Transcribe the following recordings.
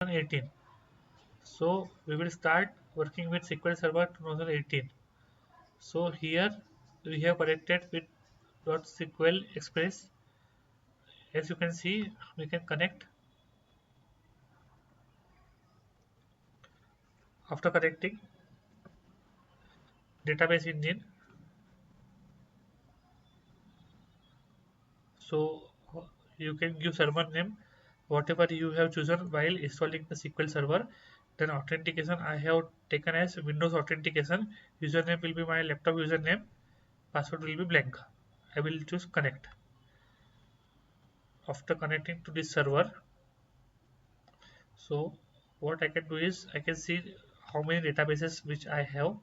2018. So we will start working with SQL Server 2018. So here we have connected with .SQL Express. As you can see, we can connect. After connecting, database engine. So you can give server name whatever you have chosen while installing the SQL Server. Then authentication I have taken as Windows authentication. Username will be my laptop username. Password will be blank. I will choose connect. After connecting to this server, so what I can do is I can see how many databases which I have.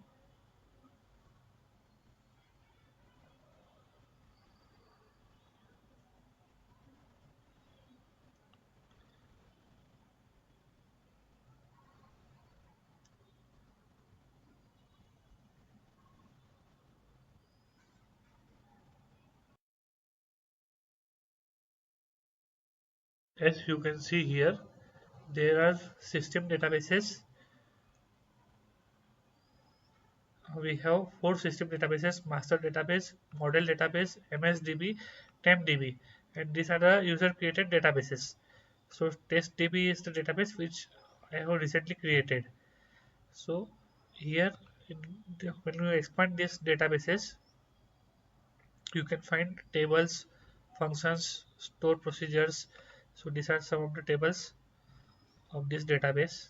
As you can see here, there are system databases. We have four system databases: master database, model database, MSDB, TempDB, and these are the user created databases. So testDB is the database which I have recently created. So here when you expand these databases, you can find tables, functions, store procedures. So these are some of the tables of this database.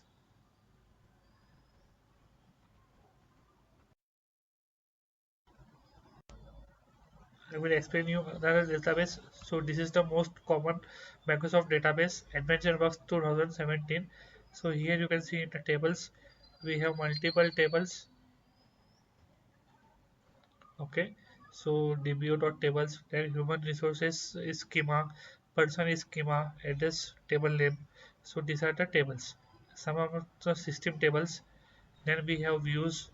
I will explain you another database. So this is the most common Microsoft database, AdventureWorks 2017. So here you can see in the tables, we have multiple tables. Okay, so dbo.tables, then human resources is schema, person is schema, address table name. So these are the tables. Some of the system tables. Then we have views.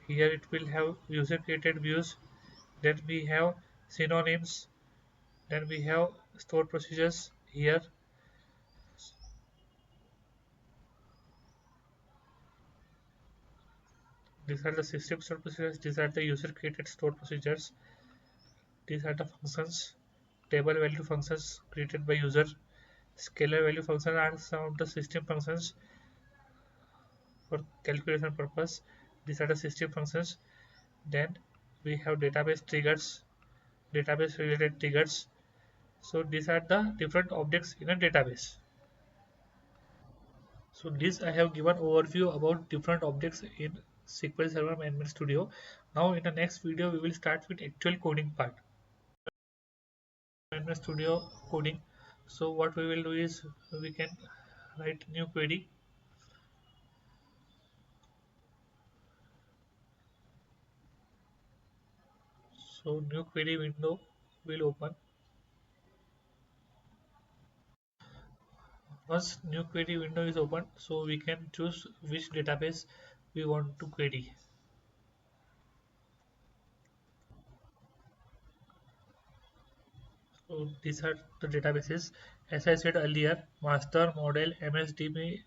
Here it will have user created views. Then we have synonyms. Then we have store procedures here. These are the system store procedures. These are the user created store procedures. These are the functions. Table value functions created by user. Scalar value functions are some of the system functions for calculation purpose. These are the system functions. Then we have database triggers, database related triggers. So these are the different objects in a database. So this I have given overview about different objects in SQL Server Management Studio. Now in the next video we will start with actual coding part. Management Studio coding. So what we will do is we can write new query. So new query window will open. Once new query window is open, so we can choose which database we want to query. So these are the databases. As I said earlier, master, model, MSDB,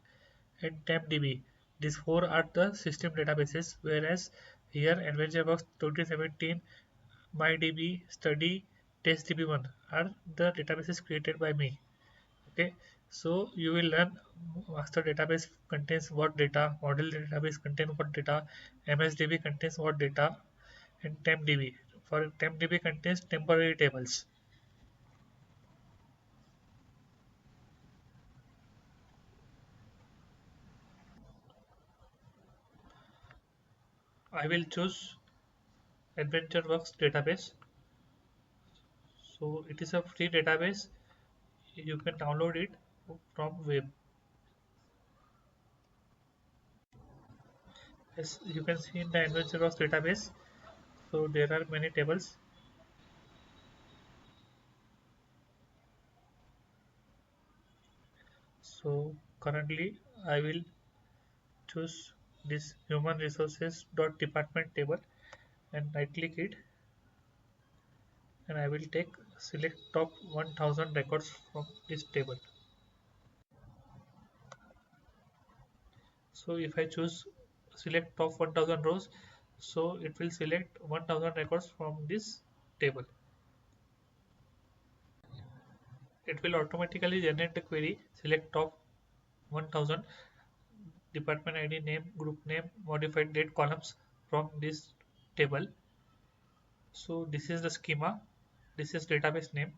and TempDB. These four are the system databases, whereas here AdventureWorks 2017, MyDB, Study, TestDB1 are the databases created by me. Okay, so you will learn master database contains what data, model database contains what data, MSDB contains what data, and TempDB. For TempDB contains temporary tables. I will choose AdventureWorks database. So it is a free database. You can download it from web. As you can see in the AdventureWorks database, so there are many tables. So currently I will choose this human resources dot department table and right click it, and I will take select top 1000 records from this table. So if I choose select top 1000 rows, so it will select 1000 records from this table. It will automatically generate the query select top 1000 department ID, name, group name, modified date columns from this table. So this is the schema, this is database name,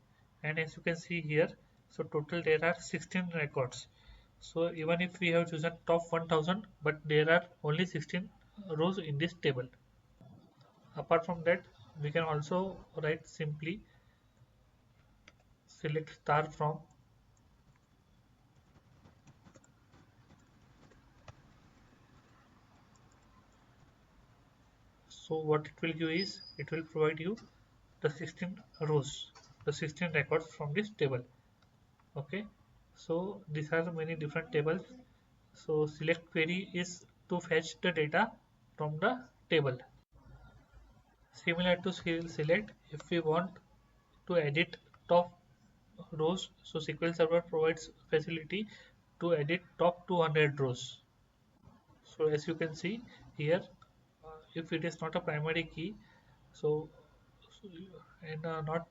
and as you can see here, so total there are 16 records. So even if we have chosen top 1000, but there are only 16 rows in this table. Apart from that, we can also write simply select star from. So what it will do is it will provide you the 16 rows, the 16 records from this table. Okay, so these are many different tables. So select query is to fetch the data from the table. Similar to select, if we want to edit top rows, so SQL Server provides facility to edit top 200 rows. So as you can see here, if it is not a primary key, so, so and not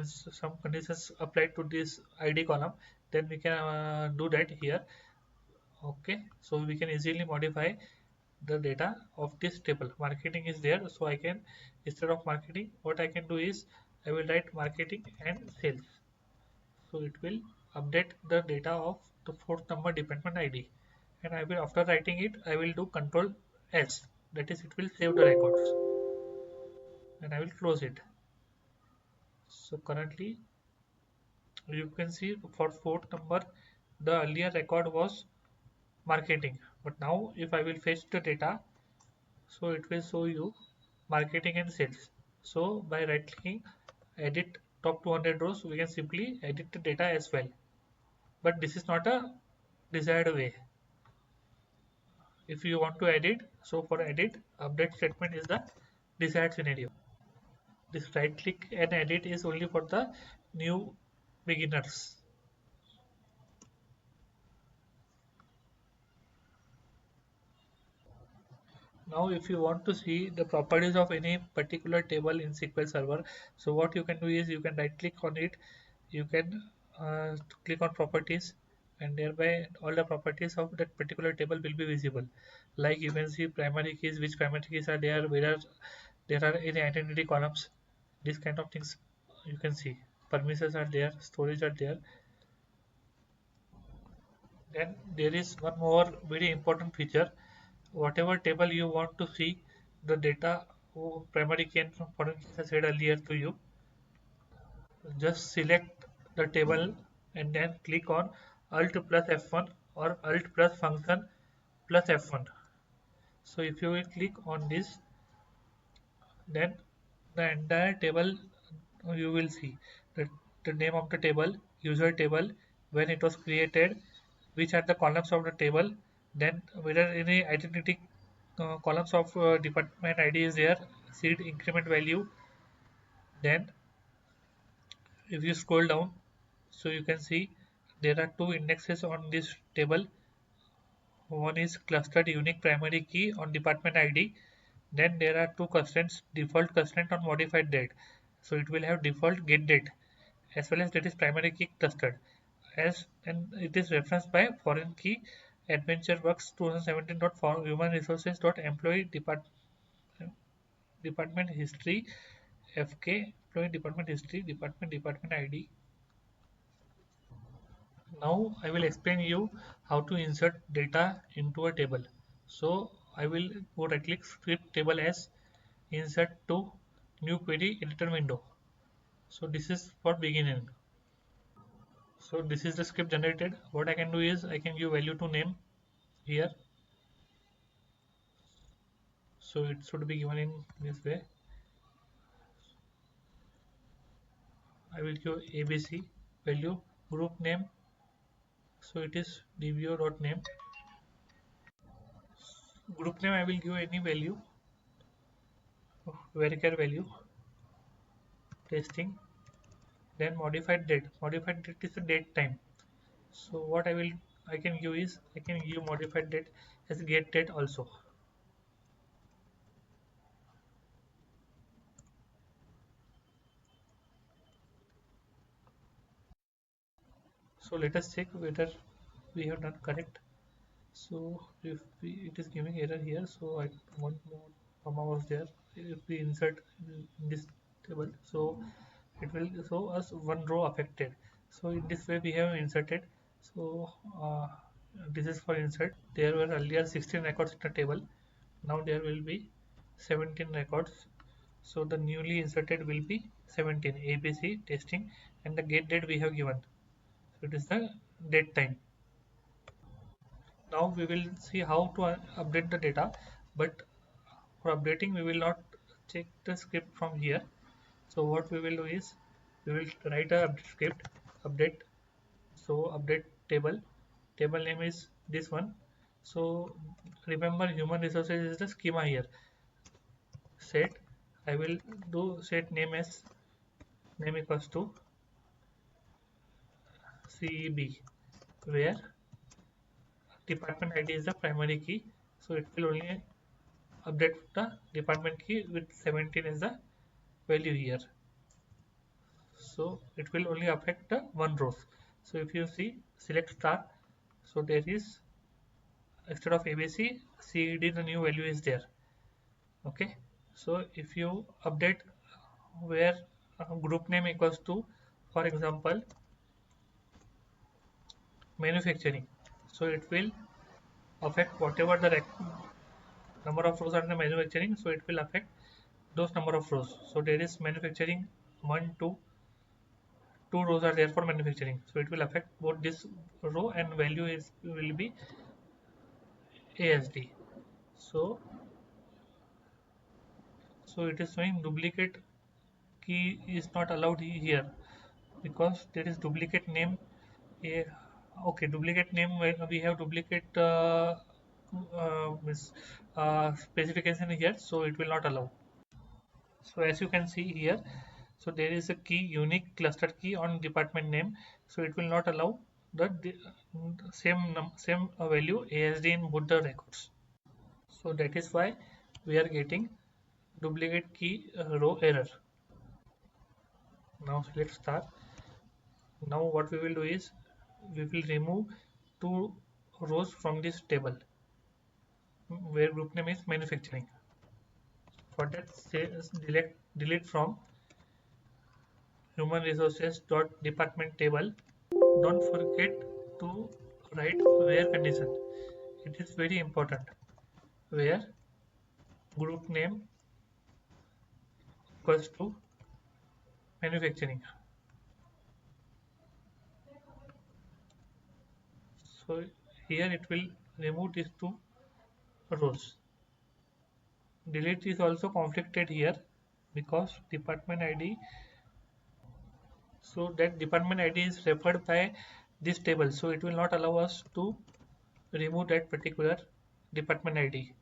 some conditions applied to this ID column, then we can do that here. Okay, so we can easily modify the data of this table. Marketing is there, so I can, instead of marketing, what I can do is I will write marketing and sales. So it will update the data of the fourth number department ID, and I will, after writing it, I will do control S, that is it will save the records, and I will close it. So currently you can see for fourth number the earlier record was marketing, but now if I will fetch the data, so it will show you marketing and sales. So by right clicking edit top 200 rows, we can simply edit the data as well, but this is not a desired way. If you want to edit, so for edit, update statement is the desired scenario. This right click and edit is only for the new beginners. Now if you want to see the properties of any particular table in SQL Server, so what you can do is you can right click on it, you can click on properties, and thereby all the properties of that particular table will be visible. Like you can see primary keys, which primary keys are there, whether there are any identity columns, these kind of things you can see. Permissions are there, storage are there. Then there is one more very important feature. Whatever table you want to see the data, primary key and foreign keys I said earlier to you, just select the table and then click on Alt plus F1 or Alt plus function plus F1. So if you will click on this, then the entire table you will see the, the name of the table, user table, when it was created, which are the columns of the table, then whether any identity columns of department ID is there, seed increment value. Then if you scroll down, so you can see there are two indexes on this table. One is clustered unique primary key on department ID. Then there are two constraints, default constraint on modified date. So it will have default get date as well as that is primary key clustered. As and it is referenced by foreign key adventureworks 2017 human resources employee department history fk employee department history department ID. Now I will explain you how to insert data into a table. So I will go right click script table as insert to new query editor window. So this is for beginning. So this is the script generated. What I can do is I can give value to name here. So it should be given in this way. I will give ABC value, group name. So it is dbo.name. Group name I will give any value, varchar value, testing. Then modified date. Modified date is the date time. So what I will I can give is I can give modified date as get date also. So let us check whether we have done correct. So if it is giving error here, so I one more comma was there. If we insert in this table, so it will show us one row affected. So in this way we have inserted. So this is for insert. There were earlier 16 records in the table. Now there will be 17 records. So the newly inserted will be 17 ABC testing, and the get date we have given. So it is the date time. Now we will see how to update the data, but for updating we will not check the script from here. So what we will do is we will write a update script, update. So update table name is this one. So remember human resources is the schema here. Set, I will do set name as name equals to CEB, where department ID is the primary key. So it will only update the department key with 17 as the value here. So it will only affect the one rows. So if you see select star, so there is instead of ABC CED the new value is there. Okay, so if you update where group name equals to, for example, manufacturing, so it will affect whatever the number of rows are in the manufacturing, so it will affect those number of rows. So there is manufacturing 1 2, two rows are there for manufacturing, so it will affect both this row, and value is will be ASD. So it is showing duplicate key is not allowed here because there is duplicate name. A Okay, duplicate name, we have duplicate specification here, so it will not allow. So as you can see here, so there is a key unique cluster key on department name, so it will not allow the same value ASD in both the records. So that is why we are getting duplicate key row error. Now select star. Now what we will do is we will remove two rows from this table where group name is manufacturing. For that, say delete from human resources dot department table. Don't forget to write where condition. It is very important. Where group name equals to manufacturing. So here it will remove these two rows. Delete is also conflicted here because department ID, so that department ID is referred by this table, so it will not allow us to remove that particular department ID.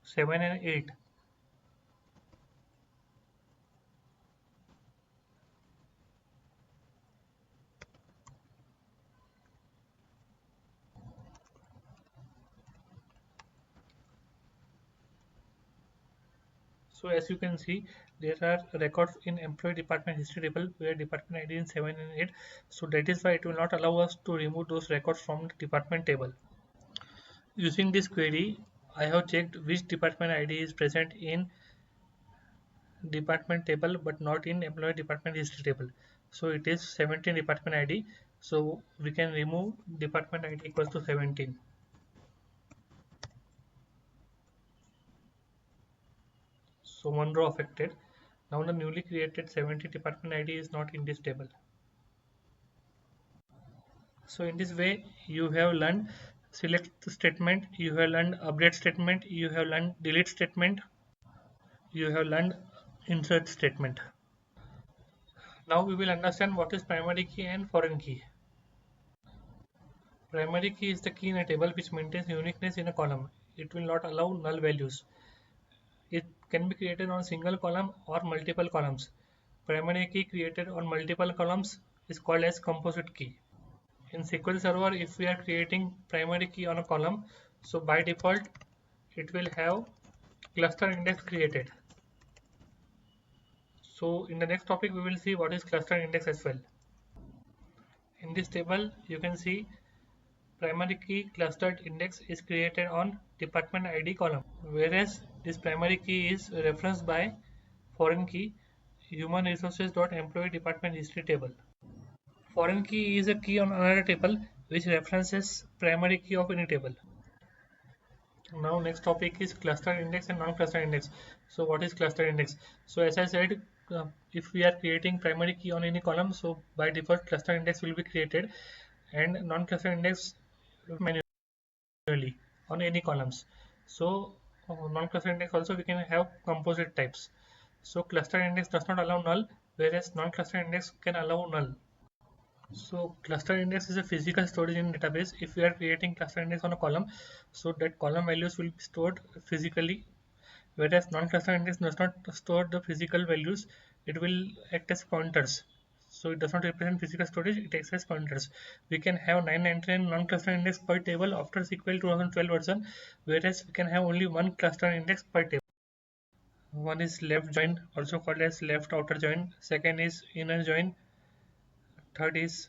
Seven and 8. So as you can see, there are records in employee department history table where department ID is 7 and 8. So that is why it will not allow us to remove those records from the department table. Using this query, I have checked which department ID is present in department table but not in employee department history table. So it is 17 department ID. So we can remove department ID equals to 17. So one row affected. Now the newly created 70 department ID is not in this table. So in this way you have learned select statement, you have learned update statement, you have learned delete statement, you have learned insert statement. Now we will understand what is primary key and foreign key. Primary key is the key in a table which maintains uniqueness in a column. It will not allow null values. It can be created on single column or multiple columns. Primary key created on multiple columns is called as composite key. In SQL Server, if we are creating primary key on a column, so by default it will have cluster index created. So in the next topic we will see what is cluster index as well. In this table you can see primary key clustered index is created on department ID column, whereas this primary key is referenced by foreign key human resources employee department history table. Foreign key is a key on another table which references primary key of any table. Now next topic is cluster index and non-cluster index. So what is cluster index? So as I said, if we are creating primary key on any column, so by default cluster index will be created, and non-cluster index manually on any columns. So non-cluster index also we can have composite types. So cluster index does not allow null, whereas non-cluster index can allow null. So cluster index is a physical storage in database. If we are creating cluster index on a column, so that column values will be stored physically, whereas non-cluster index does not store the physical values. It will act as pointers. So it does not represent physical storage, it acts as pointers. We can have 999 non-cluster index per table after SQL 2012 version, whereas we can have only one cluster index per table. One is left join, also called as left outer join. Second is inner join. Third is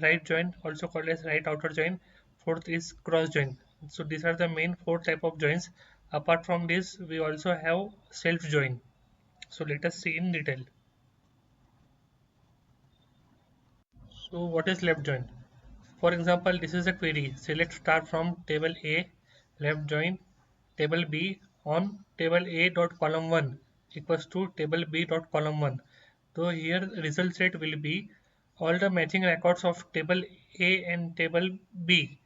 right join, also called as right outer join. Fourth is cross join. So these are the main four type of joins. Apart from this, we also have self join. So let us see in detail. So what is left join? For example, this is a query. Select star from table A, left join table B on table A dot column 1 equals to table B dot column 1. So here result set will be all the matching records of table A and table B,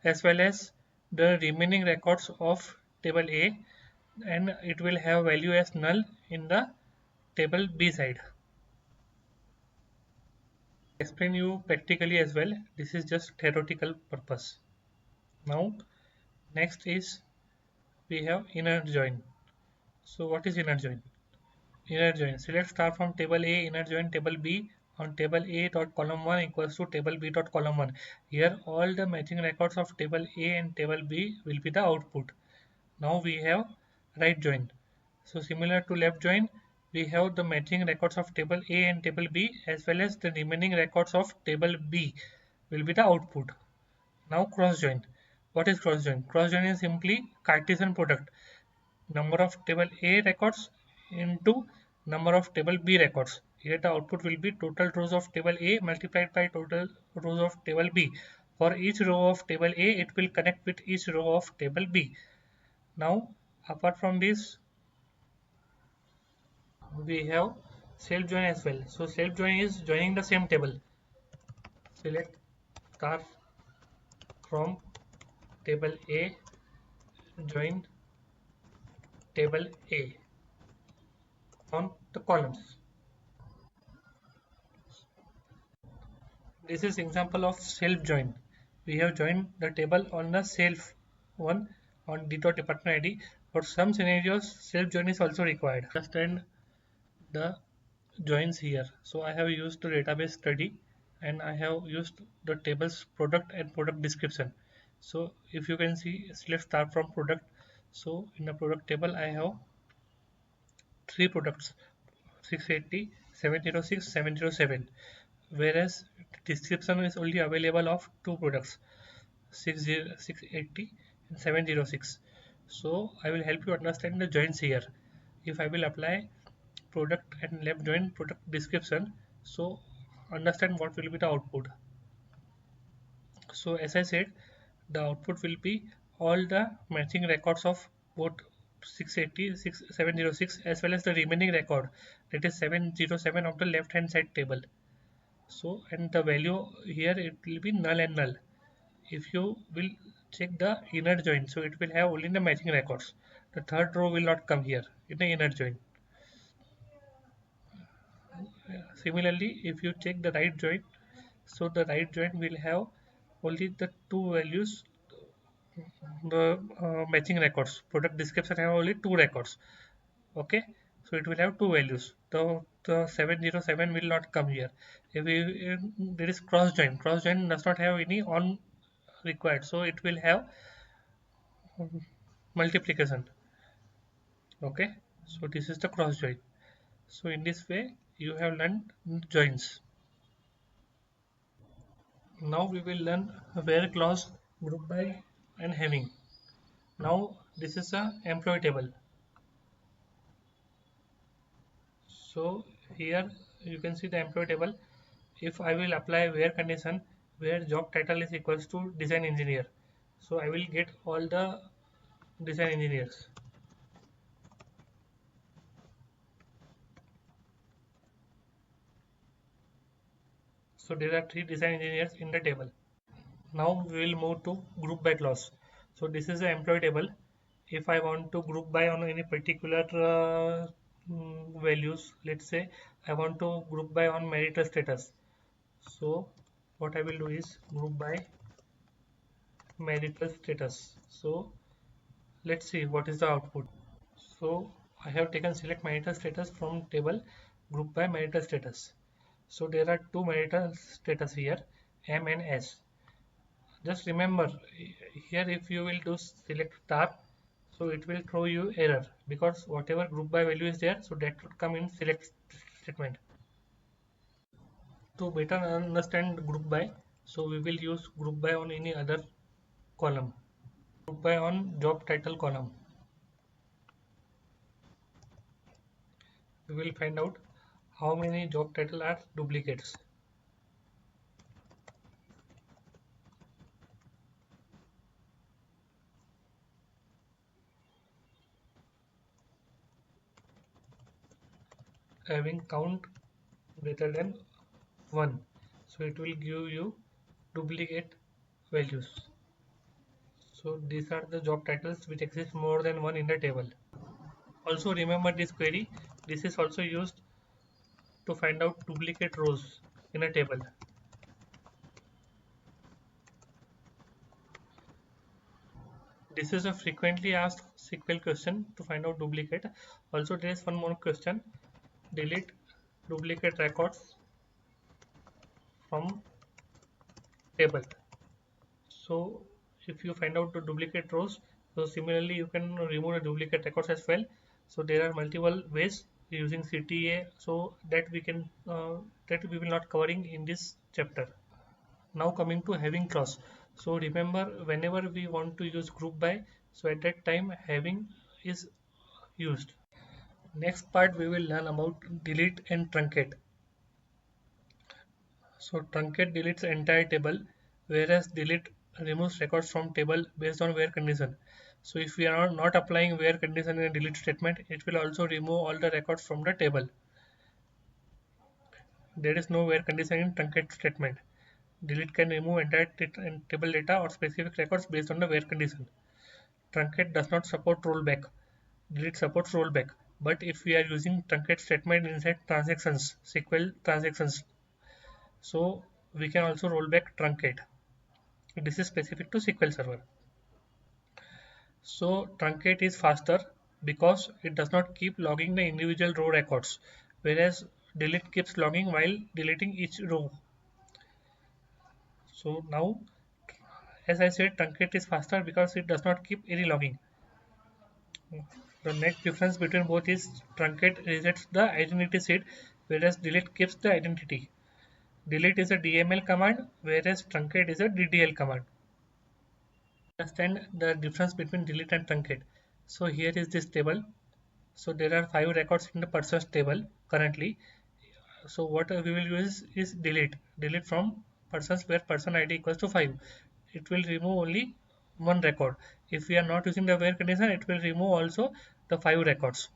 as well as the remaining records of table A, and it will have value as null in the table B side. Explain you practically as well. This is just theoretical purpose. Now next is we have inner join. So what is inner join? Inner join. Select star from table A, inner join table B on table A dot column 1 equals to table B dot column 1. Here all the matching records of table A and table B will be the output. Now we have right join. So similar to left join, we have the matching records of table A and table B, as well as the remaining records of table B will be the output. Now cross join. What is cross join? Cross join is simply Cartesian product. Number of table A records into number of table B records. Here the output will be total rows of table A multiplied by total rows of table B. For each row of table A, it will connect with each row of table B. Now, apart from this, we have self join as well. So self join is joining the same table. Select star from table A, join table A on the columns. This is example of self join. We have joined the table on the self one on dot department ID. For some scenarios, self join is also required. Understand the joins here. So I have used the database study, and I have used the tables product and product description. So if you can see, let's start from product. So in the product table I have three products: 680, 706, 707, whereas description is only available of two products, 680 and 706. So I will help you understand the joins here. If I will apply product and left join product description, so understand what will be the output. So as I said, the output will be all the matching records of both 680, 706, as well as the remaining record, that is 707 of the left hand side table. So and the value here, it will be null and null. If you will check the inner join, so it will have only the matching records. The third row will not come here in the inner join. Similarly, if you check the right join, so the right join will have only the two values, the matching records. Product description have only two records. Okay, so it will have two values. The 707 will not come here. If there is cross join does not have any on required, so it will have multiplication. Okay, so this is the cross join. So in this way you have learned joins. Now we will learn where clause, group by, and having. Now this is a employee table. So here you can see the employee table. If I will apply where condition, where job title is equals to design engineer, so I will get all the design engineers. So there are three design engineers in the table. Now we will move to group by clause. So this is the employee table. If I want to group by on any particular values, let's say I want to group by on marital status. So what I will do is group by marital status. So let's see what is the output. So I have taken select marital status from table group by marital status. So there are two marital status here, M and S. Just remember here if you will do select star, so it will throw you error because whatever group by value is there, so that would come in select statement. To better understand group by, so we will use group by on any other column. Group by on job title column. We will find out how many job title are duplicates. Having count greater than 1, so it will give you duplicate values. So these are the job titles which exist more than one in the table. Also remember this query, this is also used to find out duplicate rows in a table. This is a frequently asked SQL question to find out duplicate. Also there is one more question, delete duplicate records from table. So if you find out the duplicate rows, so similarly you can remove the duplicate records as well. So there are multiple ways using CTA, so that we will not covering in this chapter. Now coming to having clause. So remember whenever we want to use group by, so at that time having is used. Next part we will learn about delete and truncate. So truncate deletes entire table, whereas delete removes records from table based on where condition. So if we are not applying where condition in a delete statement, it will also remove all the records from the table. There is no where condition in truncate statement. Delete can remove entire table data or specific records based on the where condition. Truncate does not support rollback. Delete supports rollback. But if we are using truncate statement inside transactions, SQL transactions, so we can also roll back truncate. This is specific to SQL Server. So truncate is faster because it does not keep logging the individual row records, whereas delete keeps logging while deleting each row. So now, as I said, truncate is faster because it does not keep any logging. The next difference between both is truncate resets the identity seed, whereas delete keeps the identity. Delete is a DML command, whereas truncate is a DDL command. Understand the difference between delete and truncate. So here is this table. So there are 5 records in the persons table currently. So what we will use is delete. Delete from persons where person ID equals to 5. It will remove only one record. If we are not using the where condition, it will remove also the 5 records.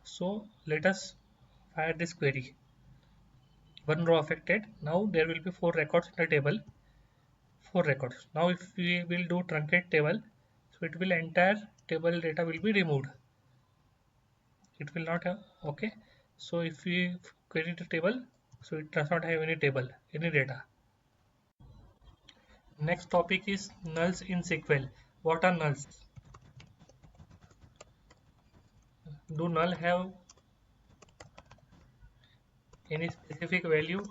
So let us fire this query. One row affected. Now there will be 4 records in the table. 4 records. Now if we will do truncate table, so it will entire table data will be removed. It will not have, okay. So if we query the table, so it does not have any table, any data. Next topic is nulls in SQL. What are nulls? Do null have any specific value?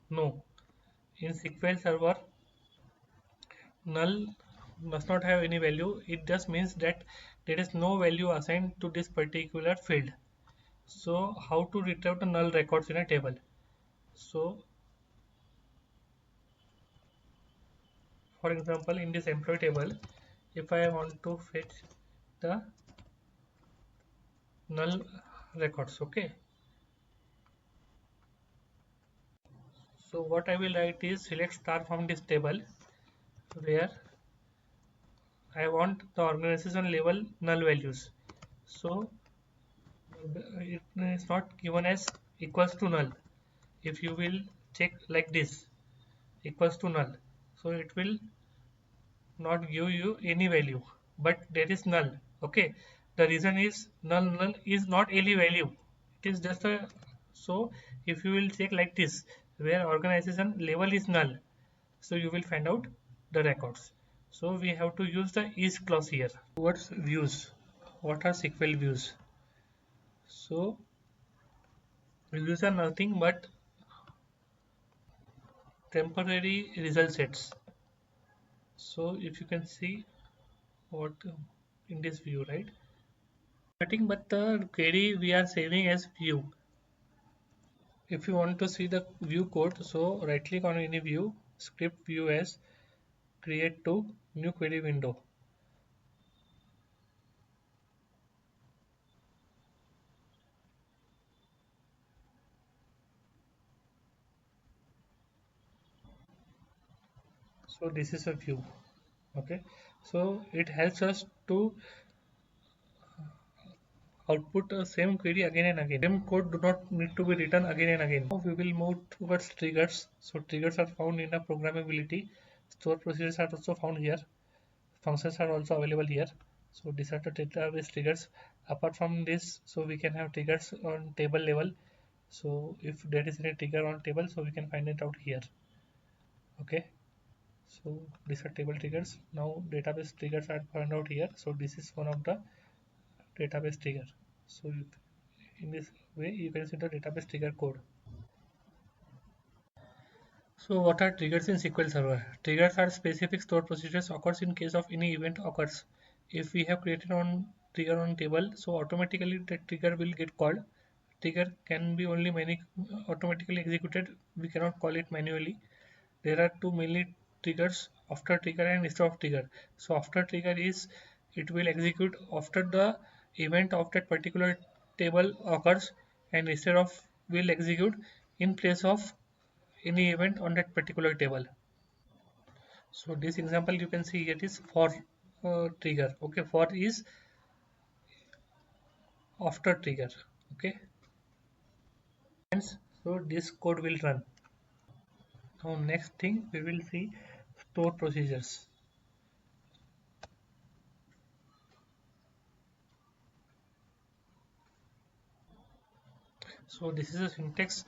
No. In SQL Server, null does not have any value. It just means that there is no value assigned to this particular field. So how to retrieve the null records in a table? So for example, in this employee table, if I want to fetch the null records, okay. So what I will write is select star from this table where I want the organization level null values. So it is not given as equals to null. If you will check like this, equals to null, so it will not give you any value, but there is null. Okay, the reason is null is not any value, it is just a. So if you will check like this where organization level is null, so you will find out the records. So we have to use the is clause here. What's views? What are SQL views? So views are nothing but temporary result sets. So if you can see what in this view, right? Nothing but the query we are saving as view. If you want to see the view code, so right click on any view, script view as create to new query window. So this is a view. Okay, so it helps us to output the same query again and again. Same code do not need to be written again and again. Now we will move towards triggers. So triggers are found in the programmability. Store procedures are also found here. Functions are also available here. So these are the database triggers. Apart from this, so we can have triggers on table level. So if there is any trigger on table, so we can find it out here. Okay, so these are table triggers. Now database triggers are found out here. So this is one of the database trigger. So in this way you can see the database trigger code. So what are triggers in SQL Server? Triggers are specific stored procedures occurs in case of any event occurs. If we have created on trigger on table, so automatically the trigger will get called. Trigger can be only automatically executed. We cannot call it manually. There are two mainly triggers: after trigger and instead of trigger. So after trigger is it will execute after the event of that particular table occurs, and instead of will execute in place of any event on that particular table. So this example you can see it is for trigger. Okay, for is after trigger. Okay, so this code will run. Now next thing we will see store procedures. So this is a syntax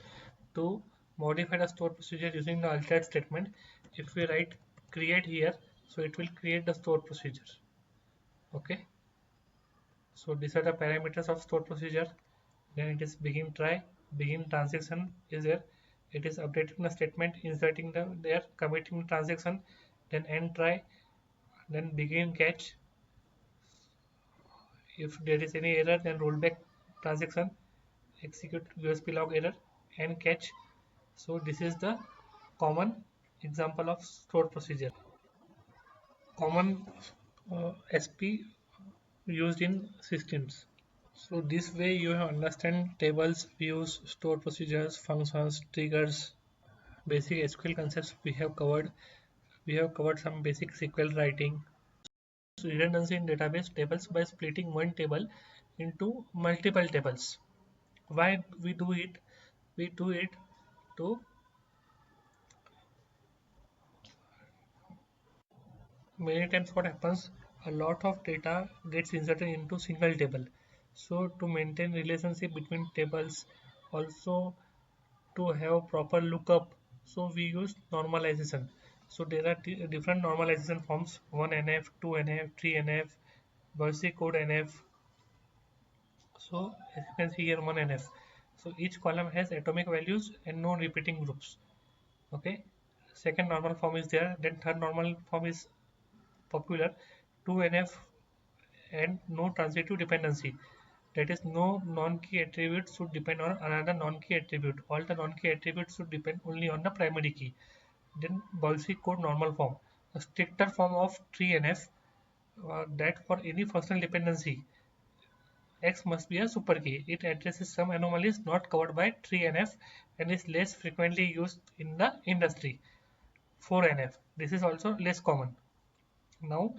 to modify the store procedure using the alternate statement. If we write create here, so it will create the store procedure. Okay, so these are the parameters of store procedure. Then it is begin try, begin transaction is there. It is updating the statement, inserting the there, committing the transaction, then end try, then begin catch. If there is any error, then rollback transaction, execute USP log error, and catch. So this is the common example of store procedure. Common SP used in systems. So this way you have understand tables, views, store procedures, functions, triggers, basic SQL concepts we have covered. We have covered some basic SQL writing. So redundancy in database tables by splitting one table into multiple tables. Why we do it? We do it to many times what happens, a lot of data gets inserted into single table. So to maintain relationship between tables, also to have proper lookup, so we use normalization. So there are different normalization forms: 1NF, 2NF, 3NF, Boise code NF. So as you can see here, one NF. So each column has atomic values and no repeating groups. Okay. Second normal form is there. Then third normal form is popular. 2NF and no transitive dependency. That is, no non-key attribute should depend on another non-key attribute. All the non-key attributes should depend only on the primary key. Then Boise code normal form, a stricter form of 3NF, that for any functional dependency, X must be a super key. It addresses some anomalies not covered by 3NF and is less frequently used in the industry. 4NF. This is also less common. Now,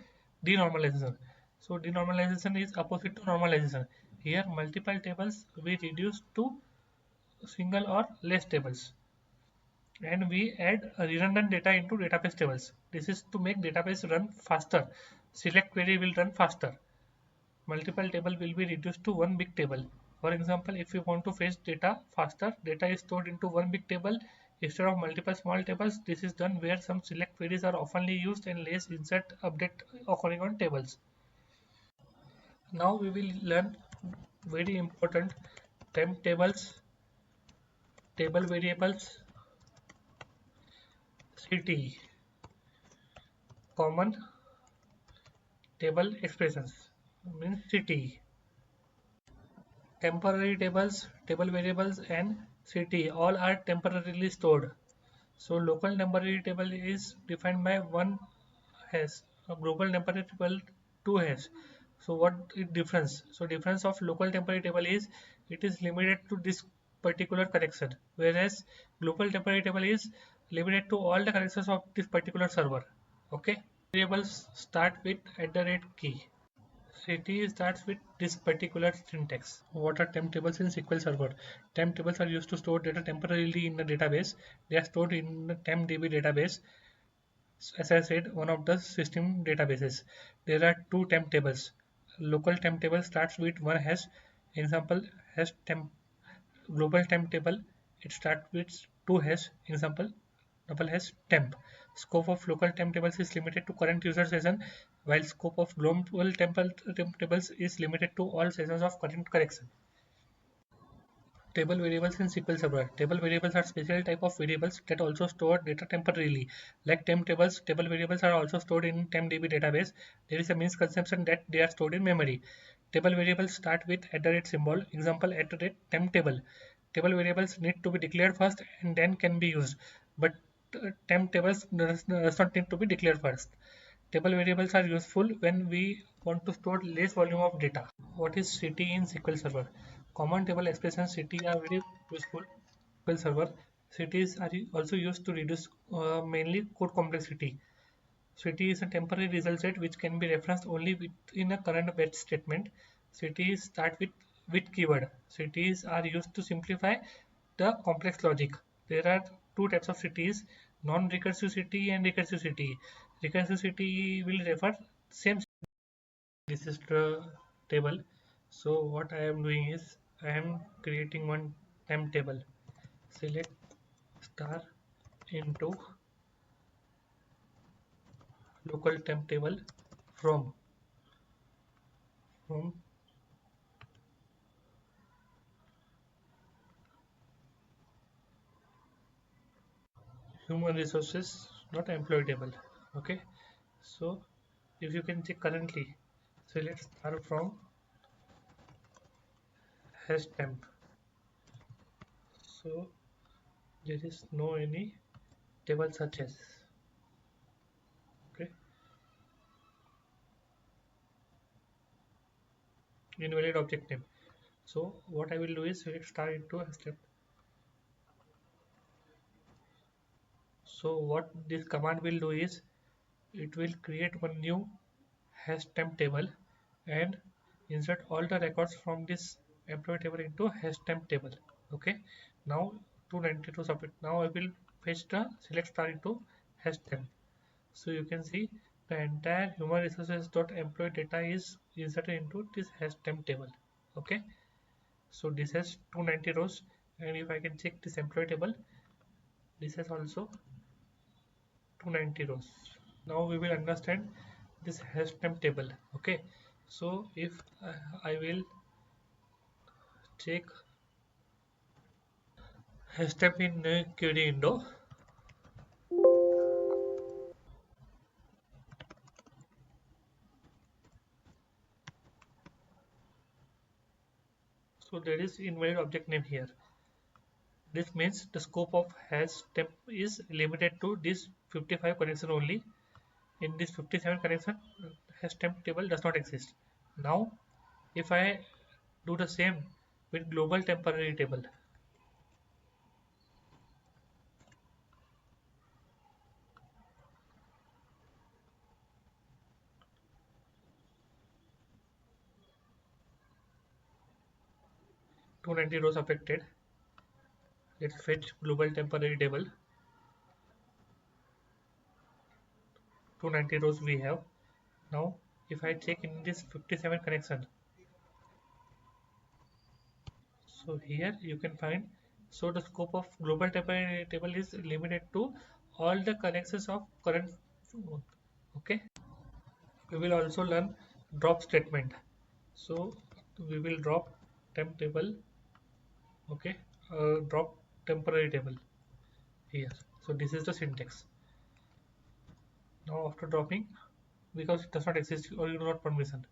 denormalization. So, denormalization is opposite to normalization. Here, multiple tables we reduce to single or less tables, and we add redundant data into database tables. This is to make database run faster. Select query will run faster. Multiple table will be reduced to one big table. For example, if you want to fetch data faster, data is stored into one big table instead of multiple small tables. This is done where some select queries are oftenly used and less insert update occurring on tables. Now we will learn very important temp tables, table variables, CT, common table expressions, means CT. Temporary tables, table variables, and CT all are temporarily stored. So local temporary table is defined by one hash, a global temporary table two hash. So what is difference? So difference of local temporary table is it is limited to this particular connection, whereas global temporary table is limited to all the connections of this particular server. Okay. Variables start with @key. City starts with this particular syntax. What are temp tables in SQL Server? Temp tables are used to store data temporarily in the database. They are stored in the tempdb database. As I said, one of the system databases. There are two temp tables. Local temp table starts with one hash. Example hash temp. Global temp table, it starts with two hash. Example double hash temp. Scope of local temp tables is limited to current user session, while scope of global temp tables is limited to all sessions of current connection. Table variables in SQL Server. Table variables are special type of variables that also store data temporarily. Like temp tables, table variables are also stored in tempdb database. There is a misconception that they are stored in memory. Table variables start with symbol. Example temp table. Table variables need to be declared first and then can be used. But temp tables does not need to be declared first. Table variables are useful when we want to store less volume of data. What is CT in SQL Server? Common table expressions CT are very useful. SQL Server CTs are also used to reduce mainly code complexity. CT is a temporary result set which can be referenced only within a current batch statement. CTs start with keyword. CTs are used to simplify the complex logic. There are two types of CTs: non-recursive CT and recursive CT. Recursive CT will refer same. This is the table. So what I am doing is I am creating one temp table. Select star into local temp table from from human resources, not employee table. Okay. So if you can check currently, select star from hash temp. So there is no any table such as. Okay. Invalid object name. So what I will do is select star into hash temp. So what this command will do is it will create one new hash temp table and insert all the records from this employee table into hash temp table. Okay. Now 292 submit. Now I will fetch the select star into hash temp. So you can see the entire human resources dot employee data is inserted into this hash temp table. Okay. So this has 290 rows, and if I can check this employee table, this has also 290 rows. Now we will understand this hash temp table. Okay. So if I will check a step in query window, so there is invalid object name here. This means the scope of hash temp is limited to this 55 connection only. In this 57 connection, hash temp table does not exist. Now, if I do the same with global temporary table, 290 rows affected. Let's fetch global temporary table. 290 rows we have. Now, if I check in this 57 connection, so here you can find, so the scope of global temporary table is limited to all the connections of current. Okay, we will also learn drop statement. So we will drop temp table. Okay, drop temporary table here. So this is the syntax. Now after dropping, because it does not exist or you do not permission,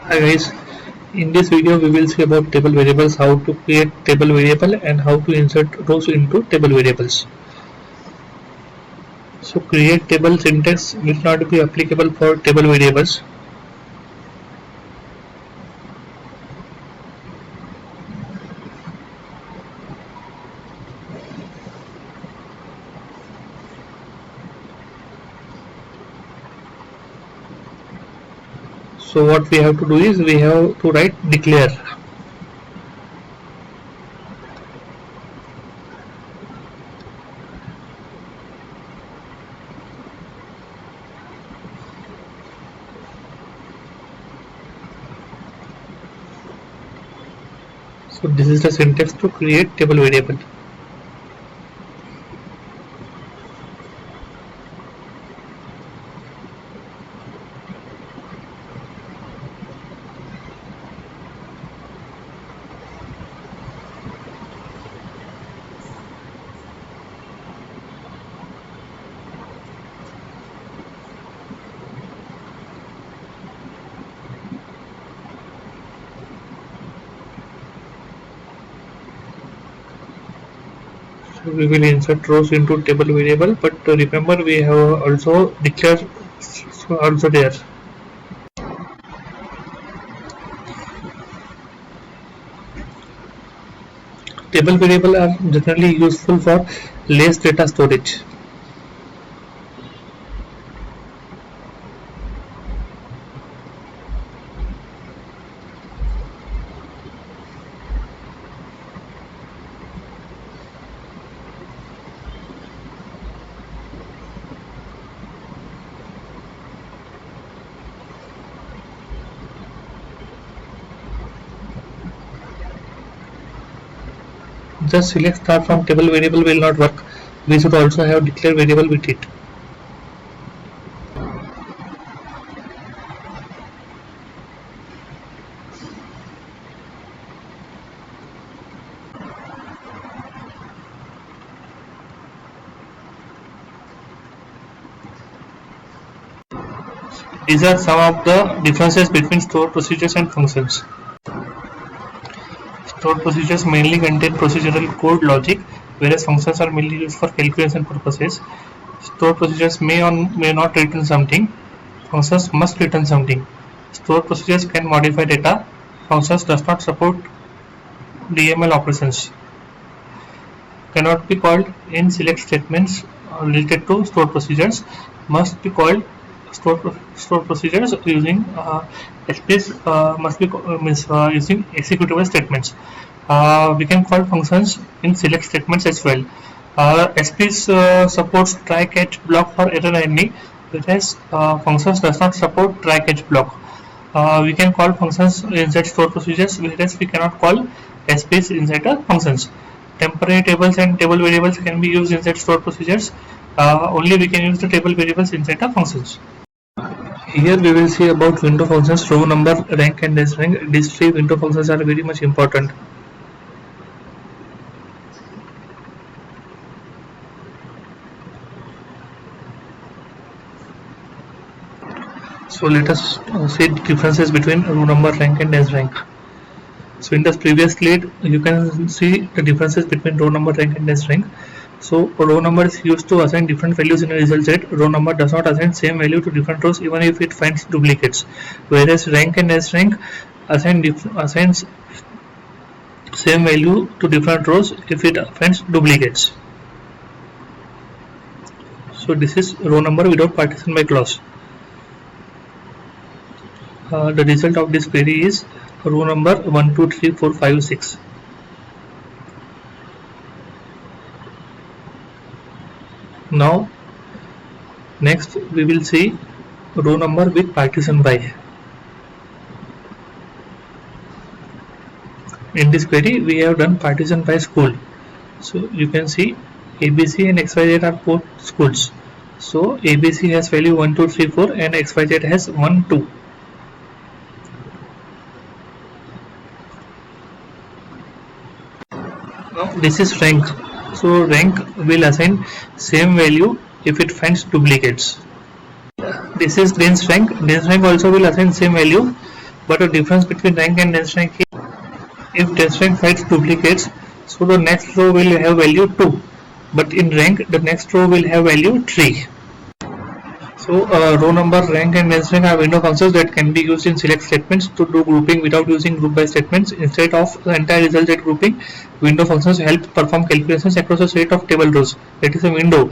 hi guys, in this video we will see about table variables, how to create table variable and how to insert rows into table variables. So create table syntax will not be applicable for table variables. So what we have to do is we have to write declare. So this is the syntax to create table variable. We will insert rows into table variable, but remember we have also declared also there. Table variable are generally useful for less data storage. Just select start from table variable will not work. We should also have declare variable with it. These are some of the differences between stored procedures and functions. Stored procedures mainly contain procedural code logic, whereas functions are mainly used for calculation purposes. Stored procedures may or may not return something. Functions must return something. Stored procedures can modify data. Functions does not support DML operations. Cannot be called in select statements related to stored procedures. Must be called stored procedures using space must be using executable statements. We can call functions in select statements as well. space supports try catch block for error handling, whereas functions does not support try catch block. We can call functions inside stored procedures, whereas we cannot call space inside the functions. Temporary tables and table variables can be used inside stored procedures. Only we can use the table variables inside the functions. Here we will see about window functions, row number, rank and dash rank. These three window functions are very much important. So let us see differences between row number, rank and dash rank. So in the previous slide you can see the differences between row number, rank and dash rank. So row number is used to assign different values in a result set. Row number does not assign same value to different rows even if it finds duplicates, whereas rank and dash rank assigns same value to different rows if it finds duplicates. So this is row number without partition by clause. The result of this query is row number 1, 2, 3, 4, 5, 6. Now next we will see row number with partition by. In this query we have done partition by school. So you can see ABC and XYZ are both schools. So ABC has value 1, 2, 3, 4 and XYZ has 1, 2. Now this is rank. So rank will assign same value if it finds duplicates. This is dense rank. Dense rank also will assign same value, but the difference between rank and dense rank is if dense rank finds duplicates, so the next row will have value 2, but in rank the next row will have value 3. So row number, rank and dense rank are window functions that can be used in select statements to do grouping without using group by statements. Instead of the entire result set grouping, window functions help perform calculations across a set of table rows. That is a window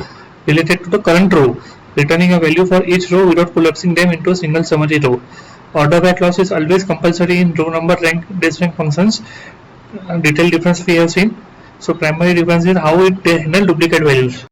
related to the current row, returning a value for each row without collapsing them into a single summary row. Order by clause is always compulsory in row number, rank, dash rank functions. Detailed difference we have seen. So primary difference is how it handle duplicate values.